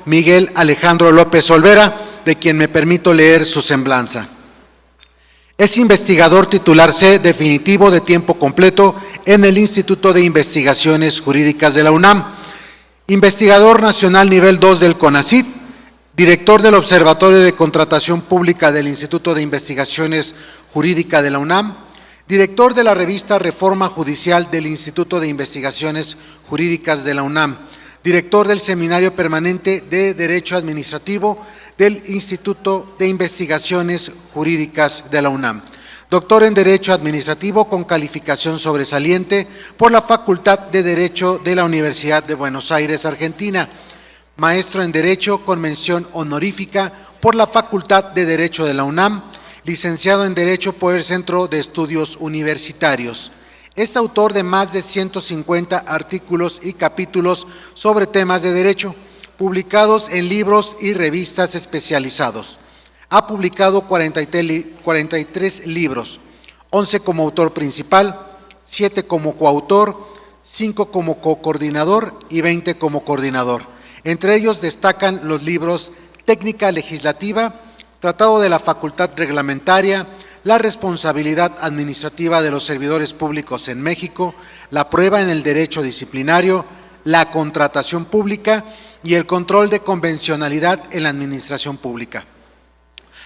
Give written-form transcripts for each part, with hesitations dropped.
Miguel Alejandro López Olvera, de quien me permito leer su semblanza. Es investigador titular C definitivo de tiempo completo en el Instituto de Investigaciones Jurídicas de la UNAM, investigador nacional nivel 2 del CONACYT, director del Observatorio de Contratación Pública del Instituto de Investigaciones Jurídicas de la UNAM, director de la revista Reforma Judicial del Instituto de Investigaciones Jurídicas de la UNAM, director del Seminario Permanente de Derecho Administrativo del Instituto de Investigaciones Jurídicas de la UNAM, doctor en Derecho Administrativo con calificación sobresaliente por la Facultad de Derecho de la Universidad de Buenos Aires, Argentina, maestro en Derecho con mención honorífica por la Facultad de Derecho de la UNAM, licenciado en Derecho por el Centro de Estudios Universitarios. Es autor de más de 150 artículos y capítulos sobre temas de derecho, publicados en libros y revistas especializados. Ha publicado 43 libros, 11 como autor principal, 7 como coautor, 5 como cocoordinador y 20 como coordinador. Entre ellos destacan los libros Técnica Legislativa, Tratado de la Facultad Reglamentaria, La responsabilidad administrativa de los servidores públicos en México, La prueba en el derecho disciplinario, La contratación pública y el control de convencionalidad en la administración pública.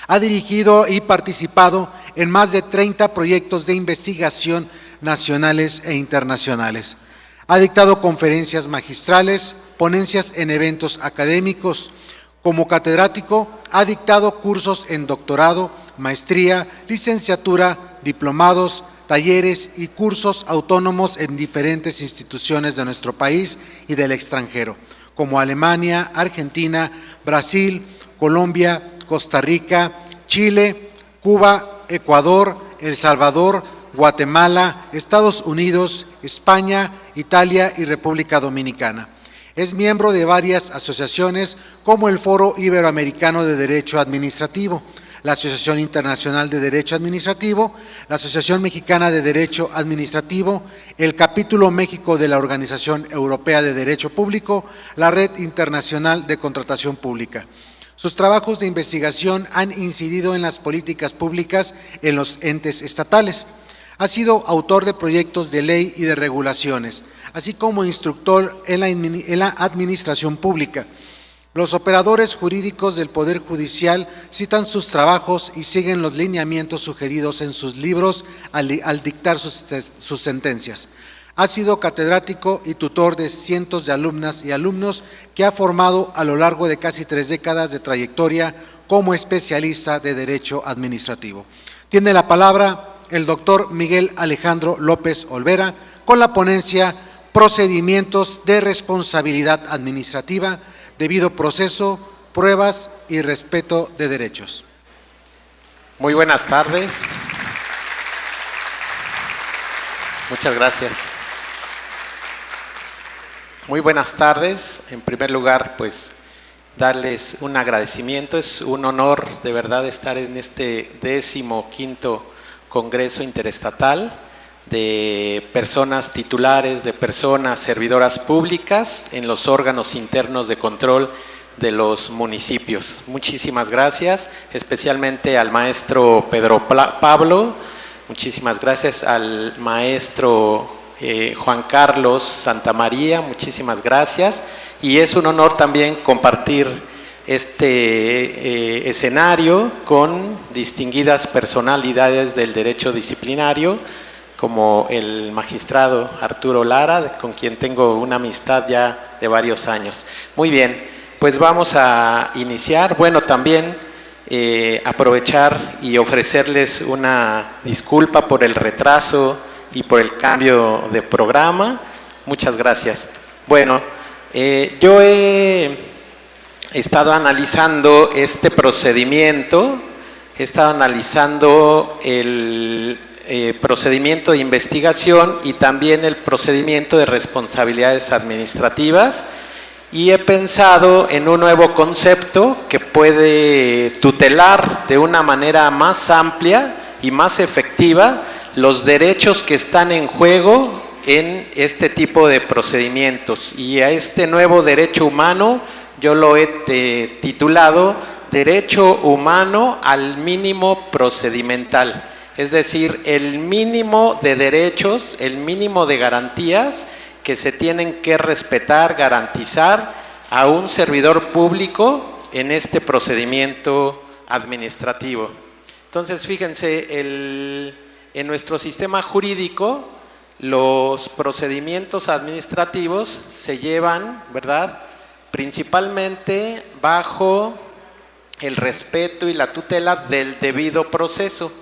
Ha dirigido y participado en más de 30 proyectos de investigación nacionales e internacionales. Ha dictado conferencias magistrales, ponencias en eventos académicos. Como catedrático, ha dictado cursos en doctorado, maestría, licenciatura, diplomados, talleres y cursos autónomos en diferentes instituciones de nuestro país y del extranjero, como Alemania, Argentina, Brasil, Colombia, Costa Rica, Chile, Cuba, Ecuador, El Salvador, Guatemala, Estados Unidos, España, Italia y República Dominicana. Es miembro de varias asociaciones como el Foro Iberoamericano de Derecho Administrativo, la Asociación Internacional de Derecho Administrativo, la Asociación Mexicana de Derecho Administrativo, el Capítulo México de la Organización Europea de Derecho Público, la Red Internacional de Contratación Pública. Sus trabajos de investigación han incidido en las políticas públicas en los entes estatales. Ha sido autor de proyectos de ley y de regulaciones, así como instructor en la administración pública. Los operadores jurídicos del Poder Judicial citan sus trabajos y siguen los lineamientos sugeridos en sus libros al dictar sus sentencias. Ha sido catedrático y tutor de cientos de alumnas y alumnos que ha formado a lo largo de casi 3 décadas de trayectoria como especialista de Derecho Administrativo. Tiene la palabra el doctor Miguel Alejandro López Olvera con la ponencia Procedimientos de Responsabilidad Administrativa, Debido Proceso, Pruebas y Respeto de Derechos. Muy buenas tardes. Muchas gracias. Muy buenas tardes. En primer lugar, pues, darles un agradecimiento. Es un honor, de verdad, estar en este 15º Congreso Interestatal de personas titulares, de personas servidoras públicas en los órganos internos de control de los municipios. Muchísimas gracias, especialmente al maestro Pedro Pablo, muchísimas gracias al maestro Juan Carlos Santamaría, muchísimas gracias, y es un honor también compartir este escenario con distinguidas personalidades del derecho disciplinario, como el magistrado Arturo Lara, con quien tengo una amistad ya de varios años. Muy bien, pues vamos a iniciar. Bueno, también aprovechar y ofrecerles una disculpa por el retraso y por el cambio de programa. Muchas gracias. Bueno, yo he estado analizando este procedimiento, he estado analizando el procedimiento de investigación y también el procedimiento de responsabilidades administrativas, y he pensado en un nuevo concepto que puede tutelar de una manera más amplia y más efectiva los derechos que están en juego en este tipo de procedimientos, y a este nuevo derecho humano yo lo he titulado Derecho Humano al Mínimo Procedimental. Es decir, el mínimo de derechos, el mínimo de garantías que se tienen que respetar, garantizar a un servidor público en este procedimiento administrativo. Entonces, fíjense, en nuestro sistema jurídico, los procedimientos administrativos se llevan, ¿verdad?, principalmente bajo el respeto y la tutela del debido proceso.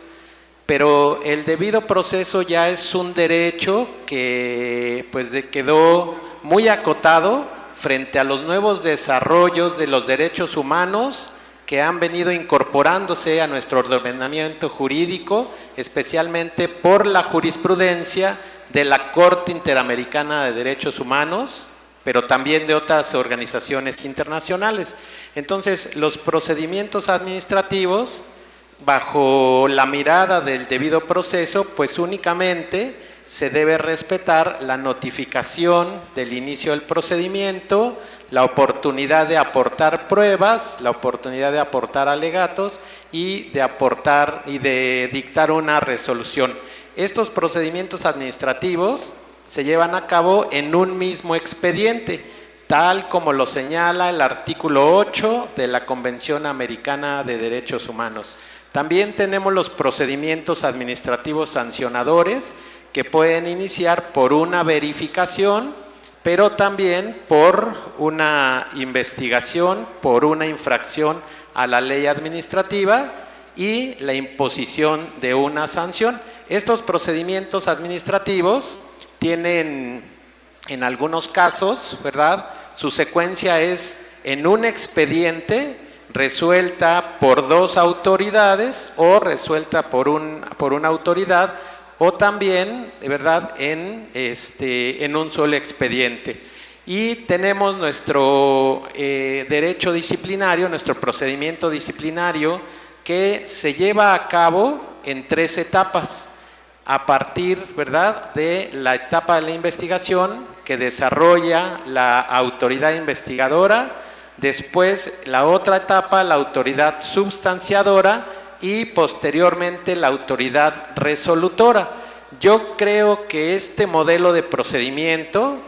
Pero el debido proceso ya es un derecho que pues quedó muy acotado frente a los nuevos desarrollos de los derechos humanos que han venido incorporándose a nuestro ordenamiento jurídico, especialmente por la jurisprudencia de la Corte Interamericana de Derechos Humanos, pero también de otras organizaciones internacionales. Entonces, los procedimientos administrativos, bajo la mirada del debido proceso, pues únicamente se debe respetar la notificación del inicio del procedimiento, la oportunidad de aportar pruebas, la oportunidad de aportar alegatos y de dictar una resolución. Estos procedimientos administrativos se llevan a cabo en un mismo expediente, tal como lo señala el artículo 8 de la Convención Americana de Derechos Humanos. También tenemos los procedimientos administrativos sancionadores, que pueden iniciar por una verificación, pero también por una investigación, por una infracción a la ley administrativa y la imposición de una sanción. Estos procedimientos administrativos tienen, en algunos casos, ¿verdad?, su secuencia es en un expediente resuelta por dos autoridades o resuelta por una autoridad, o también, ¿verdad?, en un solo expediente. Y tenemos nuestro derecho disciplinario, nuestro procedimiento disciplinario, que se lleva a cabo en 3 etapas, a partir, ¿verdad?, de la etapa de la investigación que desarrolla la autoridad investigadora, después la otra etapa, la autoridad substanciadora, y posteriormente la autoridad resolutora. Yo creo que este modelo de procedimiento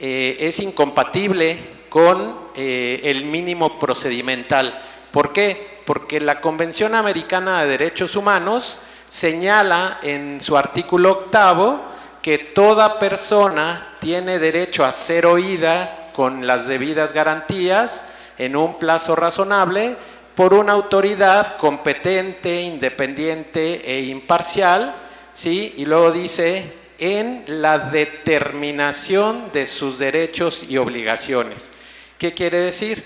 es incompatible con el mínimo procedimental. ¿Por qué? Porque la Convención Americana de Derechos Humanos señala en su artículo 8 que toda persona tiene derecho a ser oída con las debidas garantías en un plazo razonable por una autoridad competente, independiente e imparcial, ¿sí? Y luego dice, en la determinación de sus derechos y obligaciones. ¿Qué quiere decir?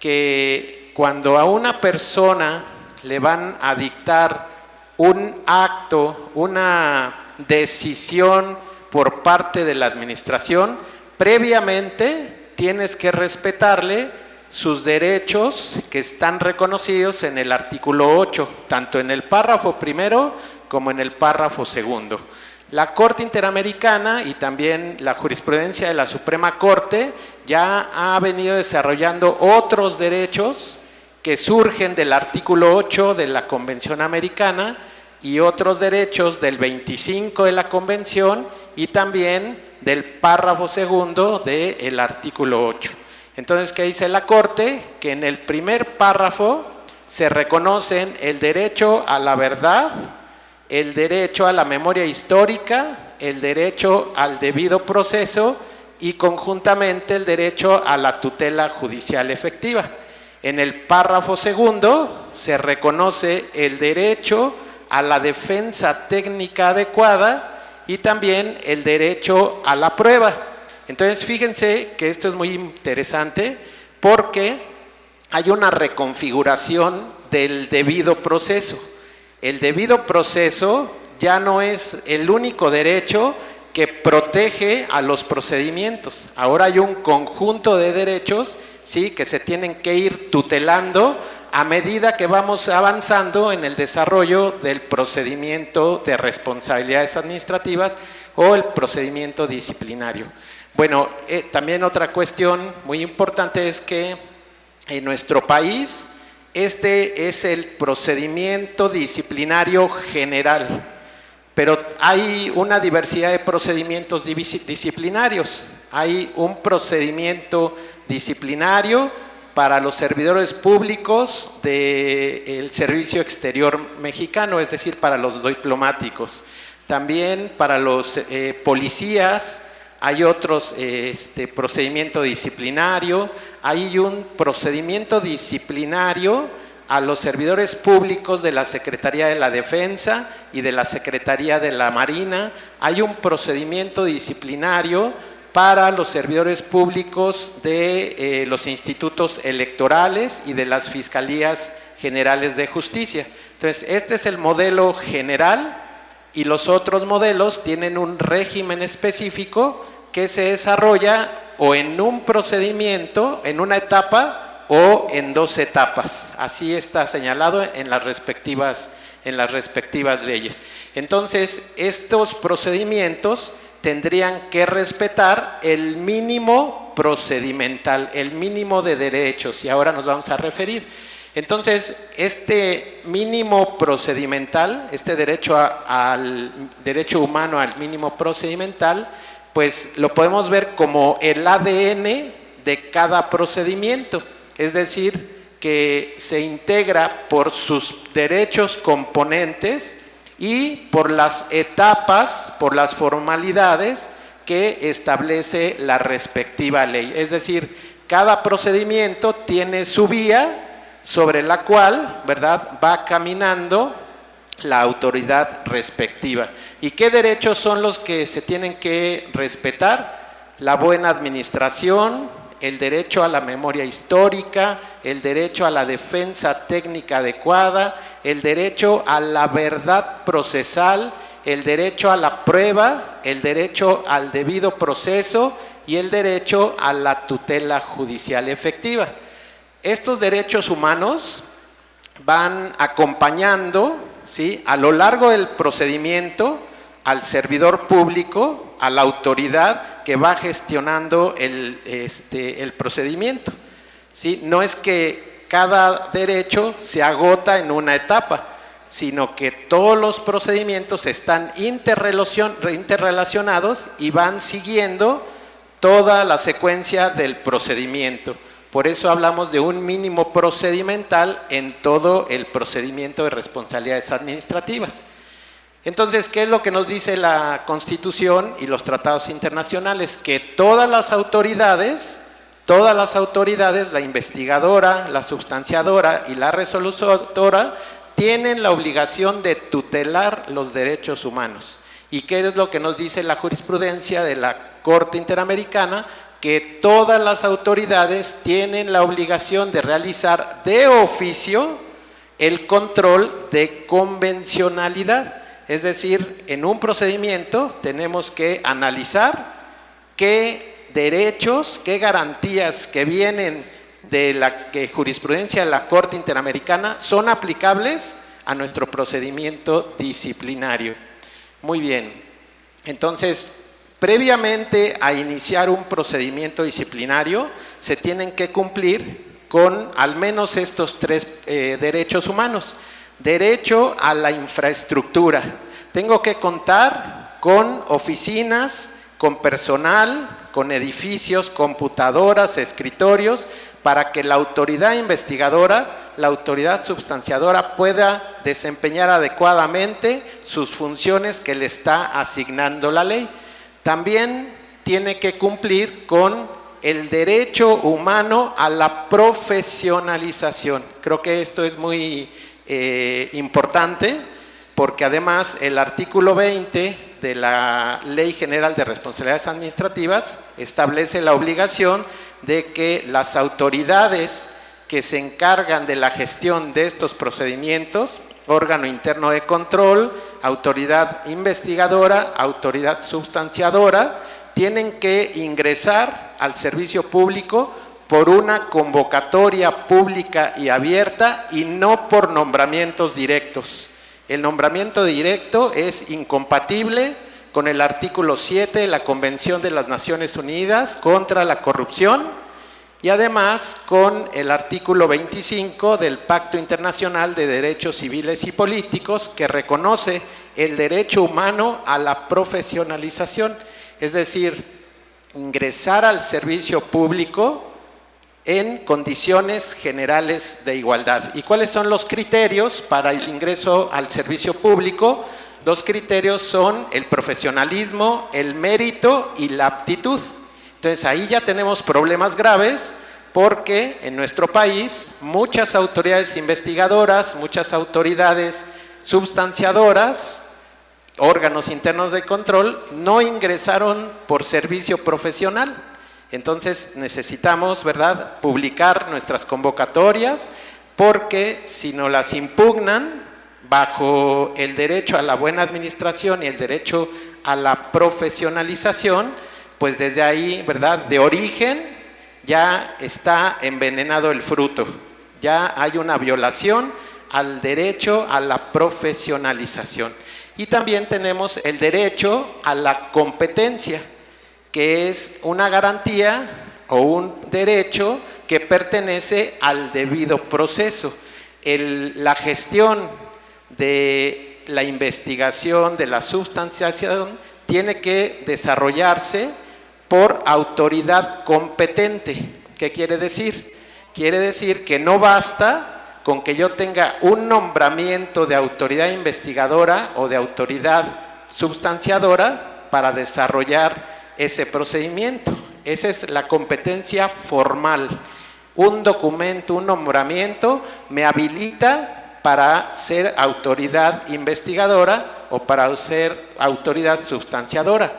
Que cuando a una persona le van a dictar un acto, una decisión por parte de la administración, previamente tienes que respetarle sus derechos que están reconocidos en el artículo 8, tanto en el párrafo primero como en el párrafo segundo. La Corte Interamericana y también la jurisprudencia de la Suprema Corte ya ha venido desarrollando otros derechos que surgen del artículo 8 de la Convención Americana y otros derechos del 25 de la Convención y también del párrafo segundo del artículo 8. Entonces, ¿qué dice la Corte? Que en el primer párrafo se reconocen el derecho a la verdad, el derecho a la memoria histórica, el derecho al debido proceso y conjuntamente el derecho a la tutela judicial efectiva. En el párrafo segundo se reconoce el derecho a la defensa técnica adecuada y también el derecho a la prueba. Entonces, fíjense que esto es muy interesante porque hay una reconfiguración del debido proceso. El debido proceso ya no es el único derecho que protege a los procedimientos. Ahora hay un conjunto de derechos, ¿sí?, que se tienen que ir tutelando a medida que vamos avanzando en el desarrollo del procedimiento de responsabilidades administrativas o el procedimiento disciplinario. Bueno, también otra cuestión muy importante es que en nuestro país, este es el procedimiento disciplinario general, pero hay una diversidad de procedimientos disciplinarios. Hay un procedimiento disciplinario para los servidores públicos del Servicio Exterior Mexicano, es decir, para los diplomáticos. También para los policías hay otros procedimiento disciplinario. Hay un procedimiento disciplinario a los servidores públicos de la Secretaría de la Defensa y de la Secretaría de la Marina. Hay un procedimiento disciplinario para los servidores públicos de los institutos electorales y de las Fiscalías Generales de Justicia. Entonces, este es el modelo general y los otros modelos tienen un régimen específico que se desarrolla o en un procedimiento, en una etapa o en 2 etapas. Así está señalado en las respectivas leyes. Entonces, estos procedimientos tendrían que respetar el mínimo procedimental, el mínimo de derechos, y ahora nos vamos a referir. Entonces, este mínimo procedimental, este derecho al derecho humano al mínimo procedimental, pues lo podemos ver como el ADN de cada procedimiento, es decir, que se integra por sus derechos componentes y por las etapas, por las formalidades que establece la respectiva ley. Es decir, cada procedimiento tiene su vía sobre la cual, ¿verdad?, va caminando la autoridad respectiva. ¿Y qué derechos son los que se tienen que respetar? La buena administración, el derecho a la memoria histórica, el derecho a la defensa técnica adecuada, el derecho a la verdad procesal, el derecho a la prueba, el derecho al debido proceso y el derecho a la tutela judicial efectiva. Estos derechos humanos van acompañando, ¿sí?, a lo largo del procedimiento al servidor público, a la autoridad que va gestionando el procedimiento, ¿sí? No es que cada derecho se agota en una etapa, sino que todos los procedimientos están interrelacionados y van siguiendo toda la secuencia del procedimiento. Por eso hablamos de un mínimo procedimental en todo el procedimiento de responsabilidades administrativas. Entonces, ¿qué es lo que nos dice la Constitución y los tratados internacionales? Que todas las autoridades, la investigadora, la substanciadora y la resolutora, tienen la obligación de tutelar los derechos humanos. ¿Y qué es lo que nos dice la jurisprudencia de la Corte Interamericana? Que todas las autoridades tienen la obligación de realizar de oficio el control de convencionalidad. Es decir, en un procedimiento tenemos que analizar qué derechos, qué garantías que vienen de la jurisprudencia de la Corte Interamericana son aplicables a nuestro procedimiento disciplinario. Muy bien, entonces, previamente a iniciar un procedimiento disciplinario, se tienen que cumplir con al menos estos 3 derechos humanos. Derecho a la infraestructura. Tengo que contar con oficinas, con personal, con edificios, computadoras, escritorios, para que la autoridad investigadora, la autoridad substanciadora pueda desempeñar adecuadamente sus funciones que le está asignando la ley. También tiene que cumplir con el derecho humano a la profesionalización. Creo que esto es muy importante, porque además el artículo 20 de la Ley General de Responsabilidades Administrativas establece la obligación de que las autoridades que se encargan de la gestión de estos procedimientos, órgano interno de control, autoridad investigadora, autoridad substanciadora, tienen que ingresar al servicio público por una convocatoria pública y abierta y no por nombramientos directos. El nombramiento directo es incompatible con el artículo 7 de la Convención de las Naciones Unidas contra la corrupción y además con el artículo 25 del Pacto Internacional de Derechos Civiles y Políticos, que reconoce el derecho humano a la profesionalización, es decir, ingresar al servicio público en condiciones generales de igualdad. ¿Y cuáles son los criterios para el ingreso al servicio público? Los criterios son el profesionalismo, el mérito y la aptitud. Entonces ahí ya tenemos problemas graves, porque en nuestro país muchas autoridades investigadoras, muchas autoridades substanciadoras, órganos internos de control, no ingresaron por servicio profesional. Entonces necesitamos, ¿verdad?, publicar nuestras convocatorias, porque si no las impugnan bajo el derecho a la buena administración y el derecho a la profesionalización, pues desde ahí, ¿verdad?, de origen ya está envenenado el fruto, ya hay una violación al derecho a la profesionalización. Y también tenemos el derecho a la competencia, que es una garantía o un derecho que pertenece al debido proceso. La gestión de la investigación, de la substanciación, tiene que desarrollarse por autoridad competente. ¿Qué quiere decir? Quiere decir que no basta con que yo tenga un nombramiento de autoridad investigadora o de autoridad substanciadora para desarrollar ese procedimiento. Esa es la competencia formal. Un documento, un nombramiento me habilita para ser autoridad investigadora o para ser autoridad substanciadora.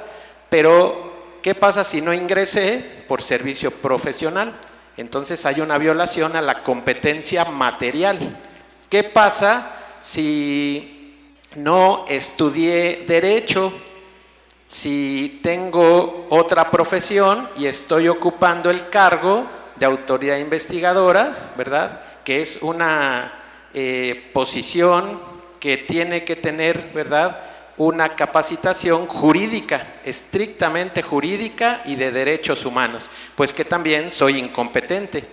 Pero ¿qué pasa si no ingresé por servicio profesional? Entonces hay una violación a la competencia material. ¿Qué pasa si no estudié derecho? Si tengo otra profesión y estoy ocupando el cargo de autoridad investigadora, ¿verdad?, que es una posición que tiene que tener, ¿verdad?, una capacitación jurídica, estrictamente jurídica y de derechos humanos, pues que también soy incompetente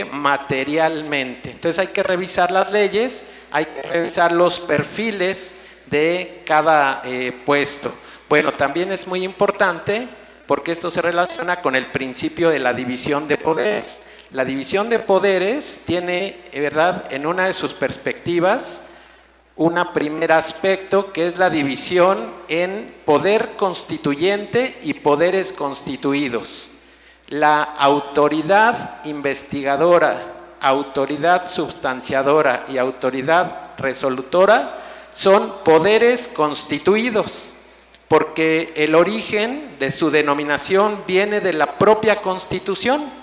materialmente. Entonces hay que revisar las leyes, hay que revisar los perfiles de cada puesto. Bueno, también es muy importante porque esto se relaciona con el principio de la división de poderes. La división de poderes tiene, ¿verdad?, en una de sus perspectivas, un primer aspecto que es la división en poder constituyente y poderes constituidos. La autoridad investigadora, autoridad substanciadora y autoridad resolutora son poderes constituidos, porque el origen de su denominación viene de la propia Constitución.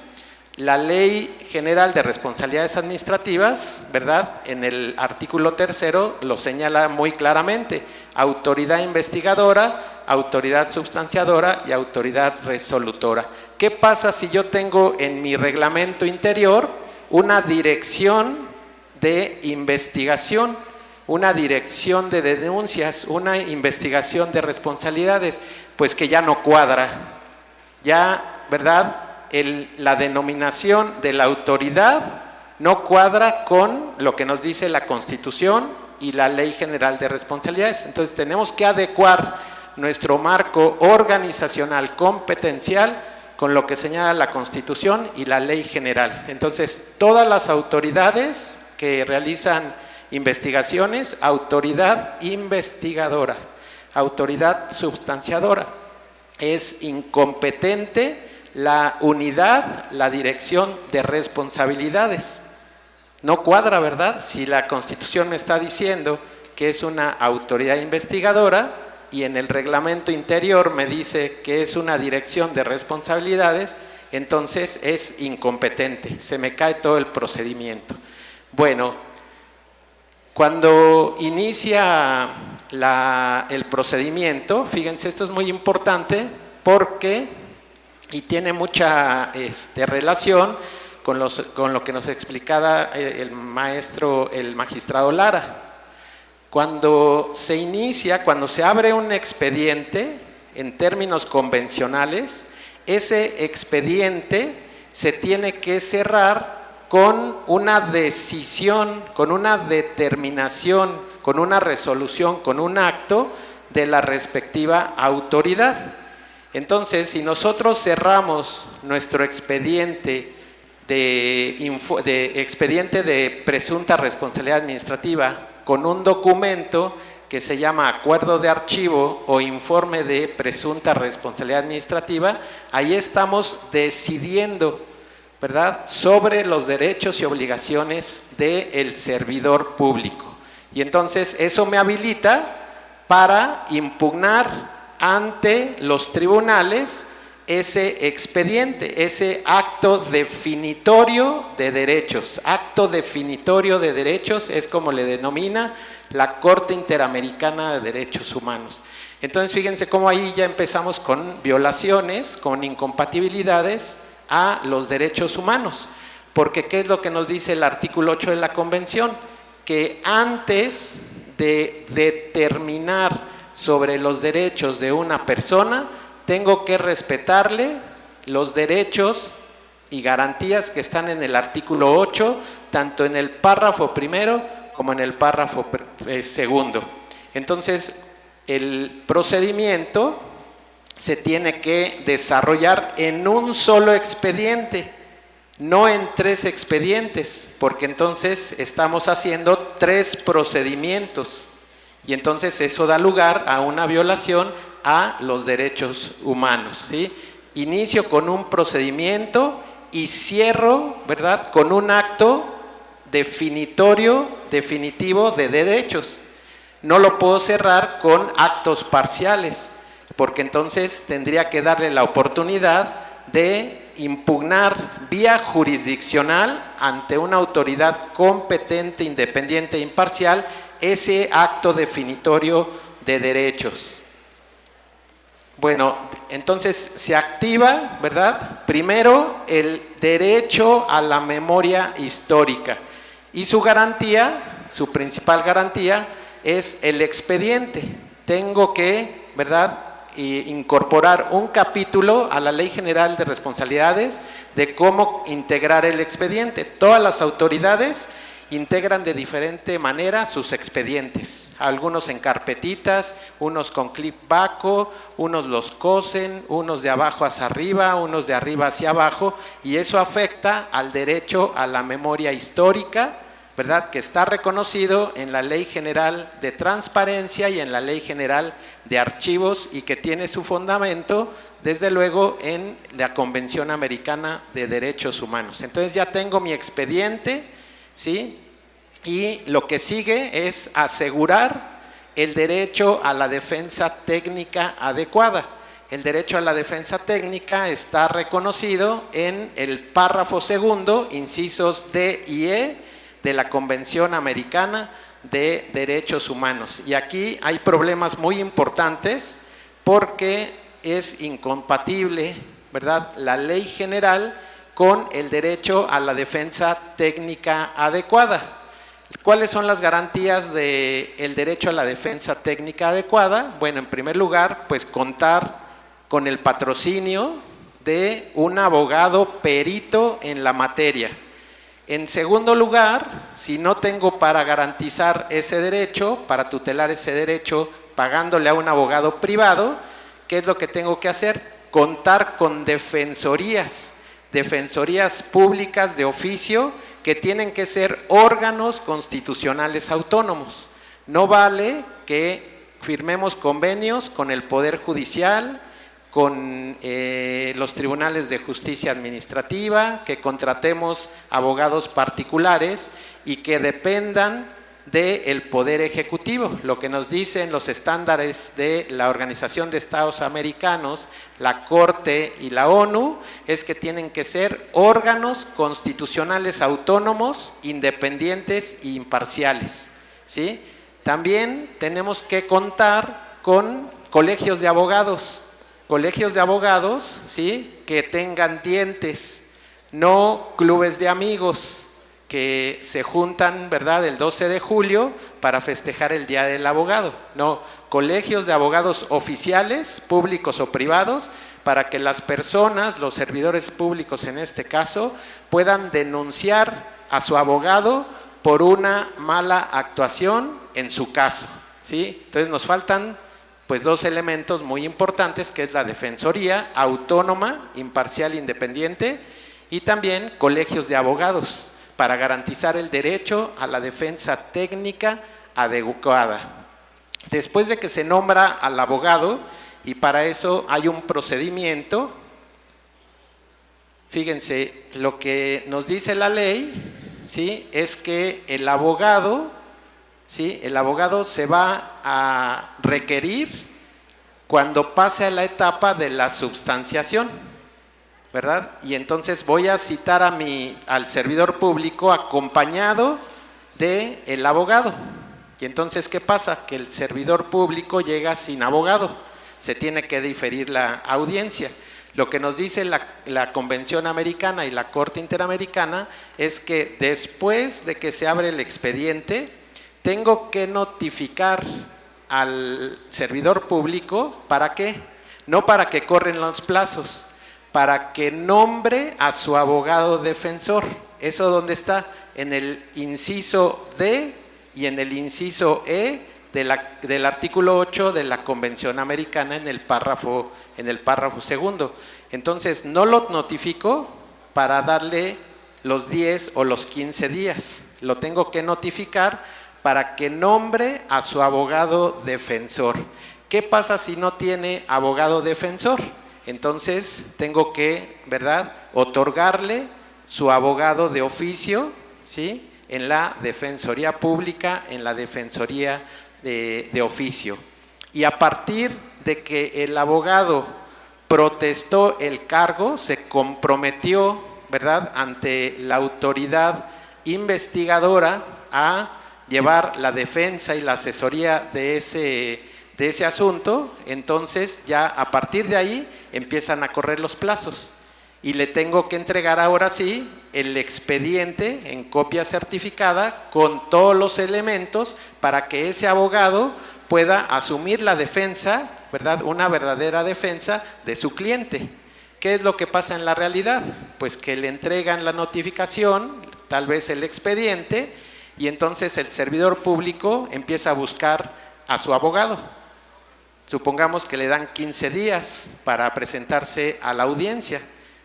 La Ley General de Responsabilidades Administrativas, ¿verdad?, en el artículo 3 lo señala muy claramente: autoridad investigadora, autoridad substanciadora y autoridad resolutora. ¿Qué pasa si yo tengo en mi reglamento interior una dirección de investigación, una dirección de denuncias, una investigación de responsabilidades? Pues que ya no cuadra, ya, ¿verdad?, la denominación de la autoridad no cuadra con lo que nos dice la Constitución y la Ley General de Responsabilidades. Entonces tenemos que adecuar nuestro marco organizacional competencial con lo que señala la Constitución y la Ley General. Entonces todas las autoridades que realizan investigaciones, autoridad investigadora, autoridad substanciadora, es incompetente la unidad, la dirección de responsabilidades. No cuadra, ¿verdad?, si la Constitución me está diciendo que es una autoridad investigadora y en el reglamento interior me dice que es una dirección de responsabilidades, entonces es incompetente, se me cae todo el procedimiento. Bueno, cuando inicia el procedimiento, fíjense, esto es muy importante porque y tiene mucha relación con lo que nos explicaba el magistrado Lara. Cuando se inicia, cuando se abre un expediente en términos convencionales, ese expediente se tiene que cerrar con una decisión, con una determinación, con una resolución, con un acto de la respectiva autoridad. Entonces, si nosotros cerramos nuestro expediente de presunta responsabilidad administrativa con un documento que se llama acuerdo de archivo o informe de presunta responsabilidad administrativa, ahí estamos decidiendo, ¿verdad?, sobre los derechos y obligaciones del servidor público. Y entonces eso me habilita para impugnar ante los tribunales ese expediente, ese acto definitorio de derechos. Acto definitorio de derechos es como le denomina la Corte Interamericana de Derechos Humanos. Entonces, fíjense cómo ahí ya empezamos con violaciones, con incompatibilidades a los derechos humanos. Porque, ¿qué es lo que nos dice el artículo 8 de la Convención? Que antes de determinar sobre los derechos de una persona, tengo que respetarle los derechos y garantías que están en el artículo 8, tanto en el párrafo primero como en el párrafo segundo. Entonces, el procedimiento se tiene que desarrollar en un solo expediente, no en 3 expedientes, porque entonces estamos haciendo 3 procedimientos y entonces eso da lugar a una violación a los derechos humanos, ¿sí? Inicio con un procedimiento y cierro, ¿verdad?, con un acto definitorio, definitivo de derechos. No lo puedo cerrar con actos parciales, porque entonces tendría que darle la oportunidad de impugnar vía jurisdiccional ante una autoridad competente, independiente e imparcial ese acto definitorio de derechos. Bueno, entonces se activa, ¿verdad?, primero el derecho a la memoria histórica y su garantía, su principal garantía es el expediente. Tengo que, ¿verdad?, incorporar un capítulo a la Ley General de Responsabilidades de cómo integrar el expediente. Todas las autoridades integran de diferente manera sus expedientes, algunos en carpetitas, unos con clip baco, unos los cosen, unos de abajo hacia arriba, unos de arriba hacia abajo, y eso afecta al derecho a la memoria histórica, ¿verdad?, que está reconocido en la Ley General de Transparencia y en la Ley General de Archivos y que tiene su fundamento, desde luego, en la Convención Americana de Derechos Humanos. Entonces ya tengo mi expediente, ¿sí?, y lo que sigue es asegurar el derecho a la defensa técnica adecuada. El derecho a la defensa técnica está reconocido en el párrafo segundo, incisos D y E, de la Convención Americana de Derechos Humanos. Y aquí hay problemas muy importantes porque es incompatible, ¿verdad?, la ley general con el derecho a la defensa técnica adecuada. ¿Cuáles son las garantías del derecho a la defensa técnica adecuada? Bueno, en primer lugar, pues contar con el patrocinio de un abogado perito en la materia. En segundo lugar, si no tengo para garantizar ese derecho, para tutelar ese derecho pagándole a un abogado privado, ¿qué es lo que tengo que hacer? Contar con defensorías públicas de oficio que tienen que ser órganos constitucionales autónomos. No vale que firmemos convenios con el Poder Judicial, con los tribunales de justicia administrativa, que contratemos abogados particulares y que dependan del Poder Ejecutivo. Lo que nos dicen los estándares de la Organización de Estados Americanos, la Corte y la ONU, es que tienen que ser órganos constitucionales autónomos, independientes e imparciales, ¿sí? También tenemos que contar con colegios de abogados, ¿sí?, que tengan dientes, no clubes de amigos que se juntan, ¿verdad?, el 12 de julio para festejar el Día del Abogado. No, colegios de abogados oficiales, públicos o privados, para que las personas, los servidores públicos en este caso, puedan denunciar a su abogado por una mala actuación en su caso, ¿sí? Entonces nos faltan pues dos elementos muy importantes, que es la defensoría autónoma, imparcial, independiente, y también colegios de abogados, para garantizar el derecho a la defensa técnica adecuada. Después de que se nombra al abogado, y para eso hay un procedimiento, fíjense, lo que nos dice la ley, ¿sí?, es que el abogado, ¿sí?, el abogado se va a requerir cuando pase a la etapa de la substanciación, ¿verdad? Y entonces voy a citar al servidor público acompañado del abogado. Y entonces, ¿qué pasa? Que el servidor público llega sin abogado, se tiene que diferir la audiencia. Lo que nos dice la Convención Americana y la Corte Interamericana es que después de que se abre el expediente, tengo que notificar al servidor público, ¿para qué? No para que corren los plazos, para que nombre a su abogado defensor. ¿Eso dónde está? En el inciso D y en el inciso E del artículo 8 de la Convención Americana en el párrafo segundo. Entonces, no lo notifico para darle los 10 o los 15 días. Lo tengo que notificar para que nombre a su abogado defensor. ¿Qué pasa si no tiene abogado defensor? Entonces, tengo que, ¿verdad?, otorgarle su abogado de oficio, ¿sí?, en la Defensoría Pública, en la Defensoría de oficio. Y a partir de que el abogado protestó el cargo, se comprometió, ¿verdad?, ante la autoridad investigadora a llevar la defensa y la asesoría de ese asunto, entonces ya a partir de ahí empiezan a correr los plazos. Y le tengo que entregar ahora sí el expediente en copia certificada con todos los elementos para que ese abogado pueda asumir la defensa, ¿verdad?, una verdadera defensa de su cliente. ¿Qué es lo que pasa en la realidad? Pues que le entregan la notificación, tal vez el expediente, y entonces el servidor público empieza a buscar a su abogado. Supongamos que le dan 15 días para presentarse a la audiencia,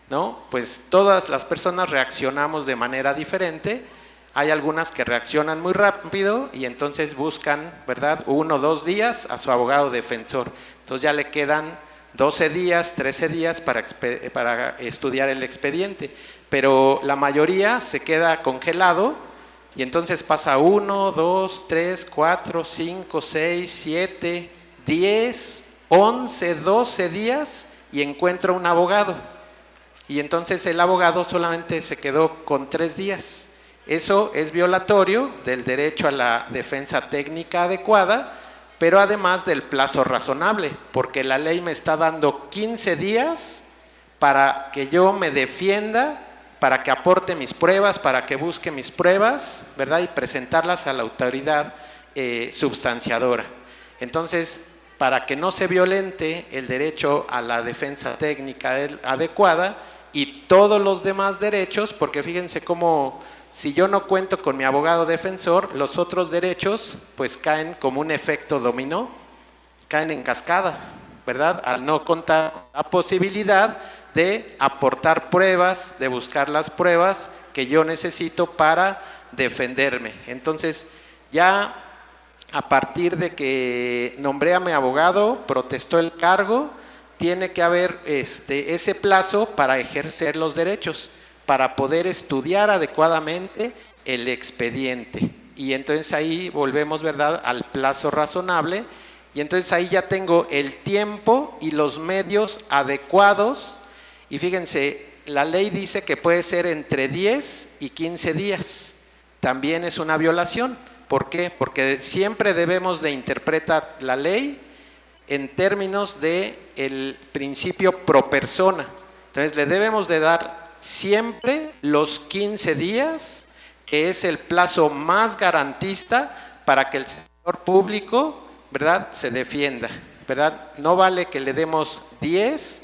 ¿no? Pues todas las personas reaccionamos de manera diferente. Hay algunas que reaccionan muy rápido y entonces buscan, ¿verdad?, 1 o 2 días a su abogado defensor. Entonces ya le quedan 12 días, 13 días para estudiar el expediente. Pero la mayoría se queda congelado y entonces pasa 1, 2, 3, 4, 5, 6, 7, 10, 11, 12 días y encuentra un abogado. Y entonces el abogado solamente se quedó con 3 días. Eso es violatorio del derecho a la defensa técnica adecuada, pero además del plazo razonable, porque la ley me está dando 15 días para que yo me defienda, para que aporte mis pruebas, para que busque mis pruebas, ¿verdad?, y presentarlas a la autoridad substanciadora. Entonces, para que no se violente el derecho a la defensa técnica adecuada y todos los demás derechos, porque fíjense cómo si yo no cuento con mi abogado defensor, los otros derechos pues caen como un efecto dominó, caen en cascada, ¿verdad?, al no contar con la posibilidad de aportar pruebas, de buscar las pruebas que yo necesito para defenderme. Entonces, ya a partir de que nombré a mi abogado, protestó el cargo, tiene que haber ese plazo para ejercer los derechos, para poder estudiar adecuadamente el expediente. Y entonces ahí volvemos, ¿verdad?, al plazo razonable, y entonces ahí ya tengo el tiempo y los medios adecuados. Y fíjense, la ley dice que puede ser entre 10 y 15 días. También es una violación. ¿Por qué? Porque siempre debemos de interpretar la ley en términos del principio pro persona. Entonces le debemos de dar siempre los 15 días, que es el plazo más garantista para que el sector público, ¿verdad?, se defienda, ¿verdad? No vale que le demos 10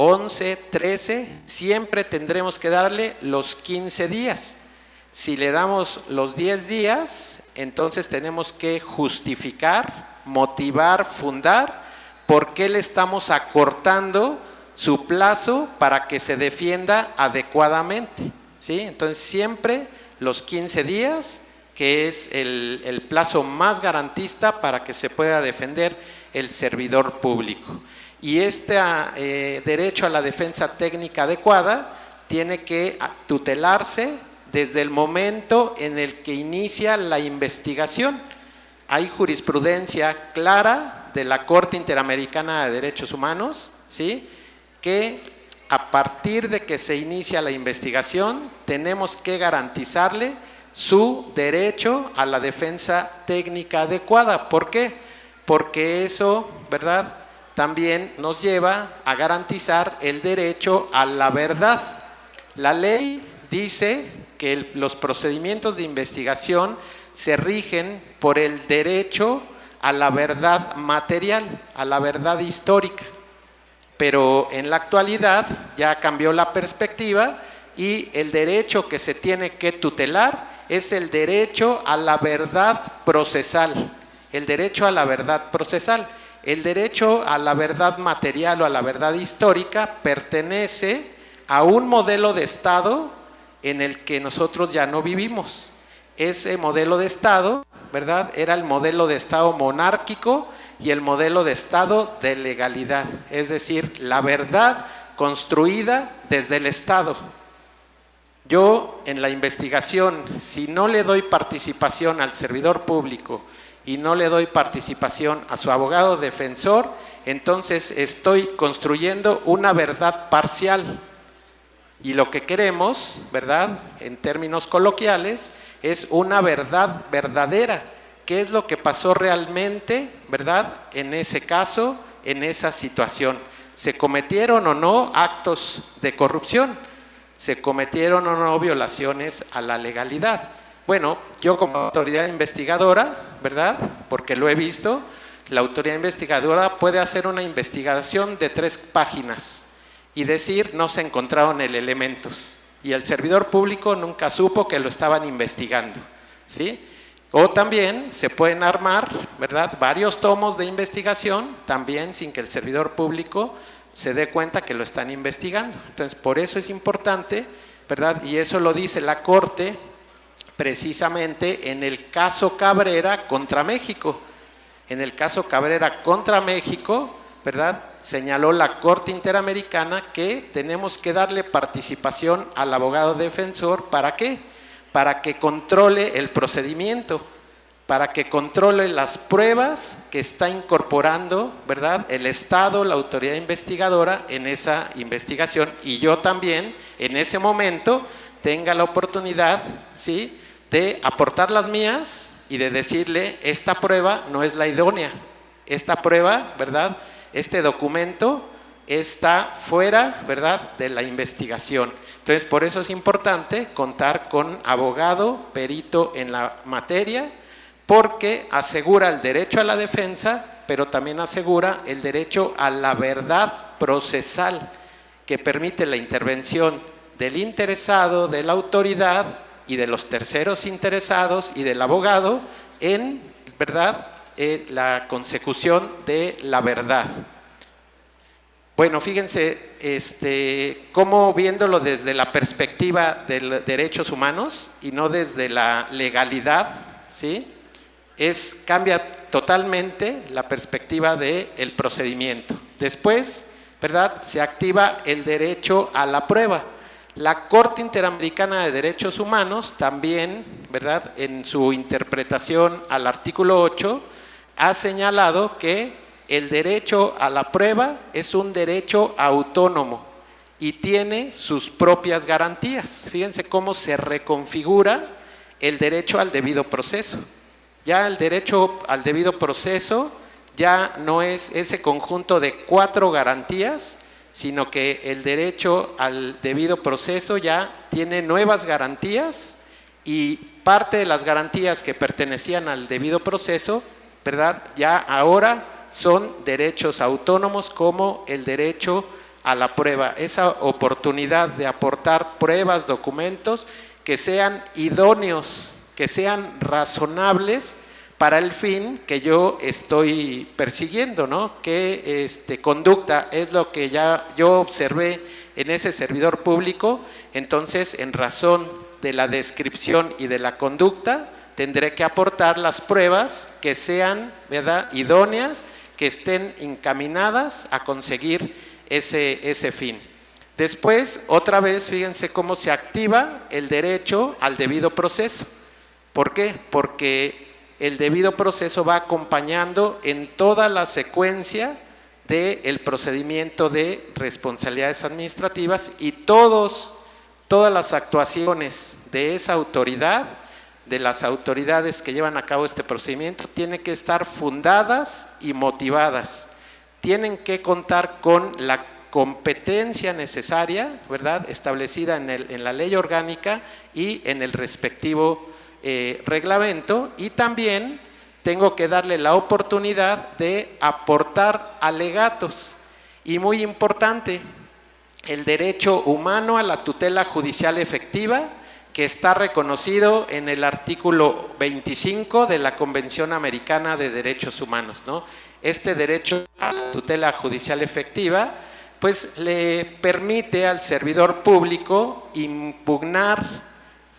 11, 13, siempre tendremos que darle los 15 días. Si le damos los 10 días, entonces tenemos que justificar, motivar, fundar por qué le estamos acortando su plazo para que se defienda adecuadamente, ¿sí? Entonces siempre los 15 días, que es el plazo más garantista para que se pueda defender el servidor público. Y este derecho a la defensa técnica adecuada tiene que tutelarse desde el momento en el que inicia la investigación. Hay jurisprudencia clara de la Corte Interamericana de Derechos Humanos, ¿sí?, que a partir de que se inicia la investigación tenemos que garantizarle su derecho a la defensa técnica adecuada. ¿Por qué? Porque eso, ¿verdad?, también nos lleva a garantizar el derecho a la verdad. La ley dice que los procedimientos de investigación se rigen por el derecho a la verdad material, a la verdad histórica. Pero en la actualidad ya cambió la perspectiva y el derecho que se tiene que tutelar es el derecho a la verdad procesal. El derecho a la verdad procesal. El derecho a la verdad material o a la verdad histórica pertenece a un modelo de Estado en el que nosotros ya no vivimos. Ese modelo de Estado, ¿verdad?, era el modelo de Estado monárquico y el modelo de Estado de legalidad, es decir, la verdad construida desde el Estado. Yo en la investigación, si no le doy participación al servidor público y no le doy participación a su abogado defensor, entonces estoy construyendo una verdad parcial. Y lo que queremos, ¿verdad?, en términos coloquiales, es una verdad verdadera. ¿Qué es lo que pasó realmente, verdad, en ese caso, en esa situación? ¿Se cometieron o no actos de corrupción? ¿Se cometieron o no violaciones a la legalidad? Bueno, yo como autoridad investigadora, ¿verdad?, porque lo he visto, la autoridad investigadora puede hacer una investigación de 3 páginas y decir no se encontraron elementos y el servidor público nunca supo que lo estaban investigando, ¿sí? O también se pueden armar, ¿verdad?, varios tomos de investigación también sin que el servidor público se dé cuenta que lo están investigando. Entonces, por eso es importante, ¿verdad?, y eso lo dice la Corte precisamente en el caso Cabrera contra México. En el caso Cabrera contra México, ¿verdad?, señaló la Corte Interamericana que tenemos que darle participación al abogado defensor. ¿Para qué? Para que controle el procedimiento, para que controle las pruebas que está incorporando, ¿verdad?, el Estado, la autoridad investigadora en esa investigación, y yo también en ese momento tenga la oportunidad, ¿sí?, de aportar las mías y de decirle esta prueba no es la idónea, esta prueba, ¿verdad?, este documento está fuera, ¿verdad?, de la investigación. Entonces, por eso es importante contar con abogado, perito en la materia, porque asegura el derecho a la defensa, pero también asegura el derecho a la verdad procesal, que permite la intervención del interesado, de la autoridad y de los terceros interesados y del abogado en, ¿verdad?, la consecución de la verdad. Bueno, fíjense cómo viéndolo desde la perspectiva de los derechos humanos y no desde la legalidad, ¿sí?, cambia totalmente la perspectiva del procedimiento. Después, ¿verdad?, se activa el derecho a la prueba. La Corte Interamericana de Derechos Humanos también, ¿verdad?, en su interpretación al artículo 8, ha señalado que el derecho a la prueba es un derecho autónomo y tiene sus propias garantías. Fíjense cómo se reconfigura el derecho al debido proceso. Ya el derecho al debido proceso ya no es ese conjunto de 4 garantías, sino que el derecho al debido proceso ya tiene nuevas garantías y parte de las garantías que pertenecían al debido proceso, ¿verdad?, ya ahora son derechos autónomos como el derecho a la prueba, esa oportunidad de aportar pruebas, documentos que sean idóneos, que sean razonables para el fin que yo estoy persiguiendo, ¿no? ¿Qué conducta es lo que ya yo observé en ese servidor público? Entonces, en razón de la descripción y de la conducta, tendré que aportar las pruebas que sean, ¿verdad?, idóneas, que estén encaminadas a conseguir ese fin. Después, otra vez, fíjense cómo se activa el derecho al debido proceso. ¿Por qué? Porque el debido proceso va acompañando en toda la secuencia del procedimiento de responsabilidades administrativas y todas las actuaciones de esa autoridad, de las autoridades que llevan a cabo este procedimiento, tienen que estar fundadas y motivadas. Tienen que contar con la competencia necesaria, ¿verdad?, establecida en la ley orgánica y en el respectivo reglamento, y también tengo que darle la oportunidad de aportar alegatos. Y muy importante, el derecho humano a la tutela judicial efectiva, que está reconocido en el artículo 25 de la Convención Americana de Derechos Humanos, ¿no? Este derecho a la tutela judicial efectiva, pues le permite al servidor público impugnar